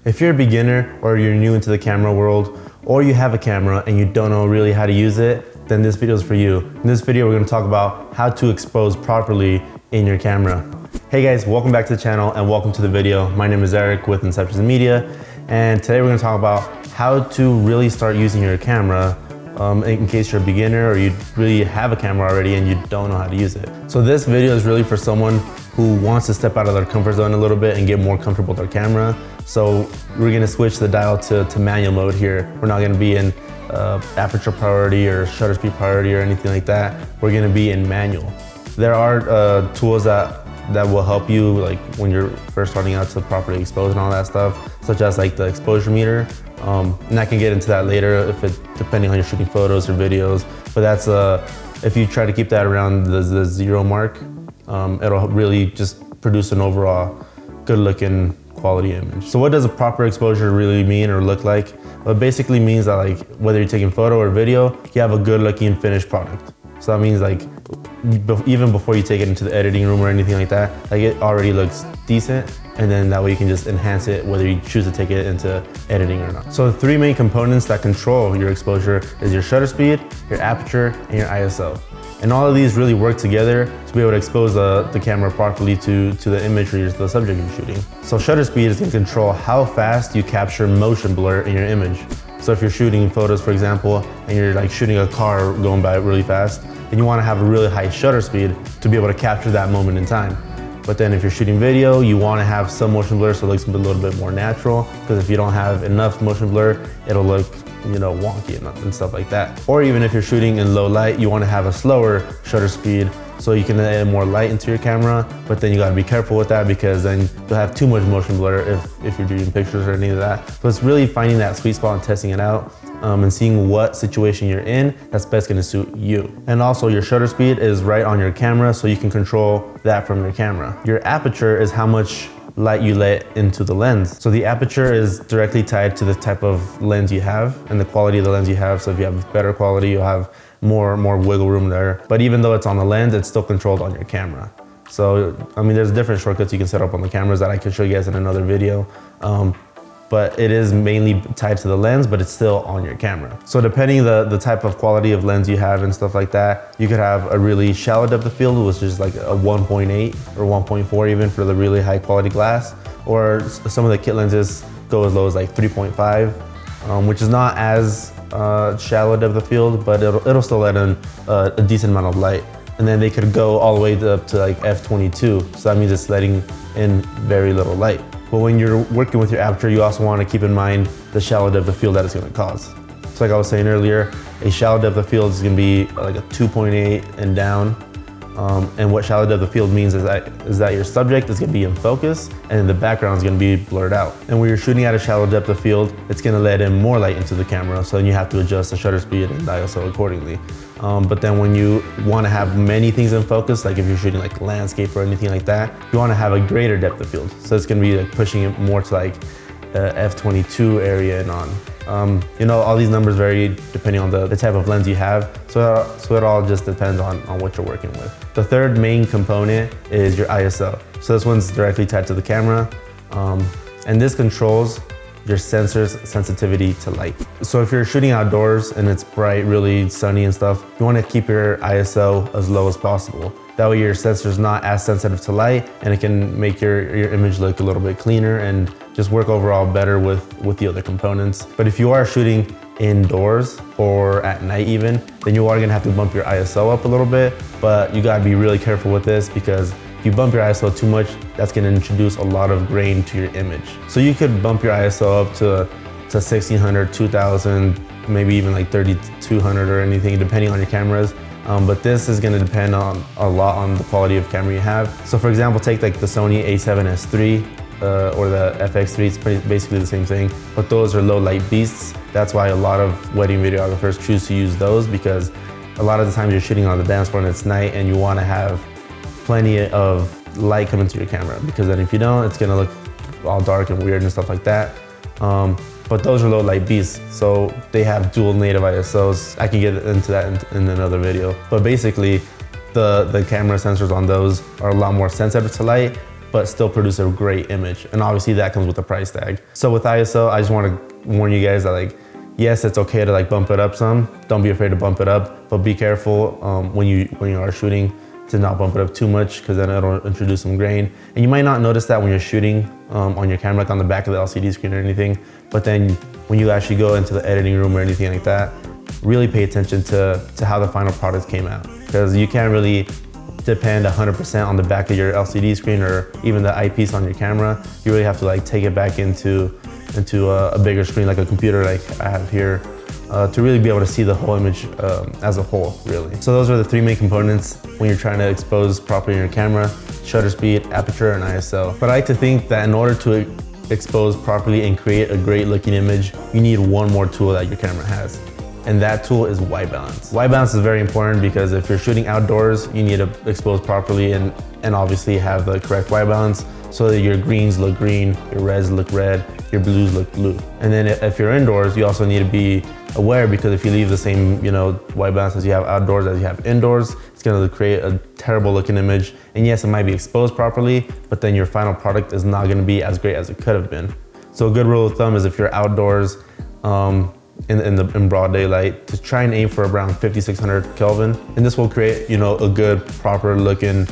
If you're a beginner or you're new into the camera world, or you have a camera and you don't know really how to use it, then this video is for you. In this video, we're gonna talk about how to expose properly in your camera. Hey guys, welcome back to the channel and welcome to the video. My name is Eric with Inceptions Media, and today we're gonna talk about how to really start using your camera in case you're a beginner or you really have a camera already and you don't know how to use it. So this video is really for someone who wants to step out of their comfort zone a little bit and get more comfortable with their camera. So we're gonna switch the dial to manual mode here. We're not gonna be in aperture priority or shutter speed priority or anything like that. We're gonna be in manual. There are tools that will help you like when you're first starting out to properly expose and all that stuff, such as like the exposure meter. And I can get into that later depending on you're shooting photos or videos. But that's if you try to keep that around the 0 mark, it'll really just produce an overall good looking quality image. So what does a proper exposure really mean or look like? Well, it basically means that like whether you're taking photo or video, you have a good looking finished product. So that means like even before you take it into the editing room or anything like that, like it already looks decent, and then that way you can just enhance it whether you choose to take it into editing or not. So the 3 main components that control your exposure is your shutter speed, your aperture, and your ISO. And all of these really work together to be able to expose the camera properly to the image or the subject you're shooting. So shutter speed is going to control how fast you capture motion blur in your image. So if you're shooting photos, for example, and you're like shooting a car going by really fast, then you want to have a really high shutter speed to be able to capture that moment in time. But then if you're shooting video, you want to have some motion blur so it looks a little bit more natural, because if you don't have enough motion blur, it'll look wonky and stuff like that. Or even if you're shooting in low light, you want to have a slower shutter speed so you can add more light into your camera, but then you got to be careful with that because then you'll have too much motion blur if you're doing pictures or any of that. So it's really finding that sweet spot and testing it out and seeing what situation you're in that's best going to suit you. And also your shutter speed is right on your camera, so you can control that from your camera. Your aperture is how much light you let into the lens. So the aperture is directly tied to the type of lens you have and the quality of the lens you have. So if you have better quality, you'll have more wiggle room there. But even though it's on the lens, it's still controlled on your camera. So, I mean, there's different shortcuts you can set up on the cameras that I can show you guys in another video. But it is mainly tied to the lens, but it's still on your camera. So depending the type of quality of lens you have and stuff like that, you could have a really shallow depth of field, which is like a 1.8 or 1.4 even for the really high quality glass. Or some of the kit lenses go as low as like 3.5, which is not as shallow depth of field, but it'll still let in a decent amount of light. And then they could go all the way up to like f/22. So that means it's letting in very little light. But when you're working with your aperture, you also want to keep in mind the shallow depth of field that it's going to cause. So like I was saying earlier, a shallow depth of field is going to be like a 2.8 and down. And what shallow depth of field means is that your subject is going to be in focus and the background is going to be blurred out. And when you're shooting at a shallow depth of field, it's going to let in more light into the camera. So then you have to adjust the shutter speed and ISO accordingly. But then when you want to have many things in focus, like if you're shooting like landscape or anything like that, you want to have a greater depth of field. So it's going to be like pushing it more to like f/22 area and on. All these numbers vary depending on the type of lens you have. So it all just depends on what you're working with. The third main component is your ISO. So this one's directly tied to the camera. And this controls your sensor's sensitivity to light. So if you're shooting outdoors and it's bright, really sunny and stuff, you want to keep your ISO as low as possible. That way your sensor's not as sensitive to light and it can make your image look a little bit cleaner and just work overall better with the other components. But if you are shooting indoors or at night even, then you are gonna have to bump your ISO up a little bit, but you gotta be really careful with this because if you bump your ISO too much, that's gonna introduce a lot of grain to your image. So you could bump your ISO up to 1600, 2000, maybe even like 3200 or anything, depending on your cameras. But this is gonna depend a lot on the quality of camera you have. So for example, take like the Sony a7S III or the FX3, it's basically the same thing, but those are low light beasts. That's why a lot of wedding videographers choose to use those, because a lot of the times you're shooting on the dance floor and it's night and you wanna have plenty of light coming to your camera, because then if you don't, it's gonna look all dark and weird and stuff like that. But those are low light beasts, so they have dual native ISOs. I can get into that in another video. But basically, the camera sensors on those are a lot more sensitive to light, but still produce a great image. And obviously that comes with a price tag. So with ISO, I just want to warn you guys that like, yes, it's okay to like bump it up some. Don't be afraid to bump it up, but be careful when you are shooting to not bump it up too much, because then it'll introduce some grain. And you might not notice that when you're shooting on your camera, like on the back of the LCD screen or anything, but then when you actually go into the editing room or anything like that, really pay attention to how the final product came out, because you can't really depend 100% on the back of your LCD screen or even the eyepiece on your camera. You really have to like take it back into a bigger screen, like a computer like I have here, to really be able to see the whole image as a whole, really. So those are the three main components when you're trying to expose properly in your camera: shutter speed, aperture, and ISO. But I like to think that in order to expose properly and create a great looking image, you need one more tool that your camera has. And that tool is white balance. White balance is very important because if you're shooting outdoors, you need to expose properly and obviously have the correct white balance so that your greens look green, your reds look red, your blues look blue. And then if you're indoors, you also need to be aware, because if you leave the same, white balance as you have outdoors as you have indoors, it's gonna create a terrible looking image. And yes, it might be exposed properly, but then your final product is not gonna be as great as it could have been. So a good rule of thumb is if you're outdoors, in broad daylight, to try and aim for around 5600 Kelvin. And this will create, a good proper looking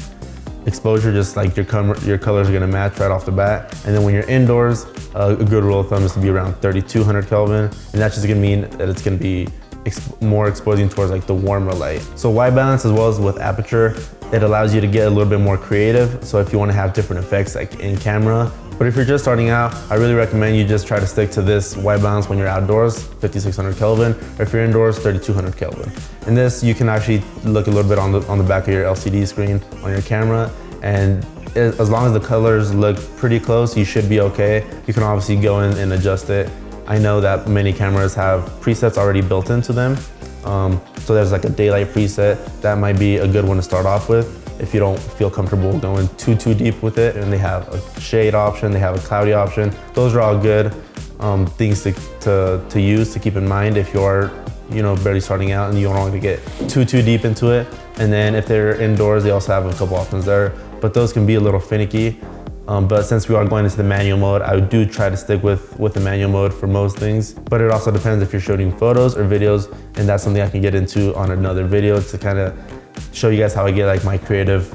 exposure, just like your colors are gonna match right off the bat. And then when you're indoors, a good rule of thumb is to be around 3200 Kelvin. And that's just gonna mean that it's gonna be more exposing towards like the warmer light. So white balance, as well as with aperture, it allows you to get a little bit more creative. So if you wanna have different effects like in camera, but if you're just starting out, I really recommend you just try to stick to this white balance when you're outdoors, 5600 Kelvin, or if you're indoors, 3200 Kelvin. And this, you can actually look a little bit on the back of your LCD screen on your camera, and as long as the colors look pretty close, you should be okay. You can obviously go in and adjust it. I know that many cameras have presets already built into them. So there's like a daylight preset. That might be a good one to start off with if you don't feel comfortable going too deep with it. And they have a shade option, they have a cloudy option. Those are all good things to use, to keep in mind if you're barely starting out and you don't want to get too deep into it. And then if they're indoors, they also have a couple options there, but those can be a little finicky. But since we are going into the manual mode, I do try to stick with the manual mode for most things. But it also depends if you're shooting photos or videos, and that's something I can get into on another video to kind of show you guys how I get like my creative,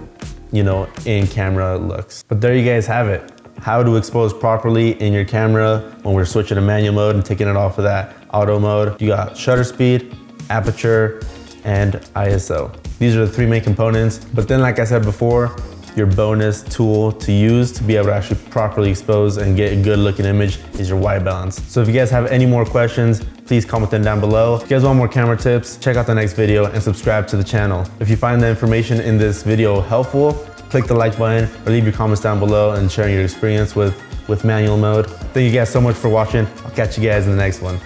in camera looks. But there you guys have it. How to expose properly in your camera when we're switching to manual mode and taking it off of that auto mode. You got shutter speed, aperture, and ISO. These are the three main components. But then, like I said before, your bonus tool to use to be able to actually properly expose and get a good looking image is your white balance. So if you guys have any more questions, please comment them down below. If you guys want more camera tips, check out the next video and subscribe to the channel. If you find the information in this video helpful, click the like button or leave your comments down below and sharing your experience with manual mode. Thank you guys so much for watching. I'll catch you guys in the next one.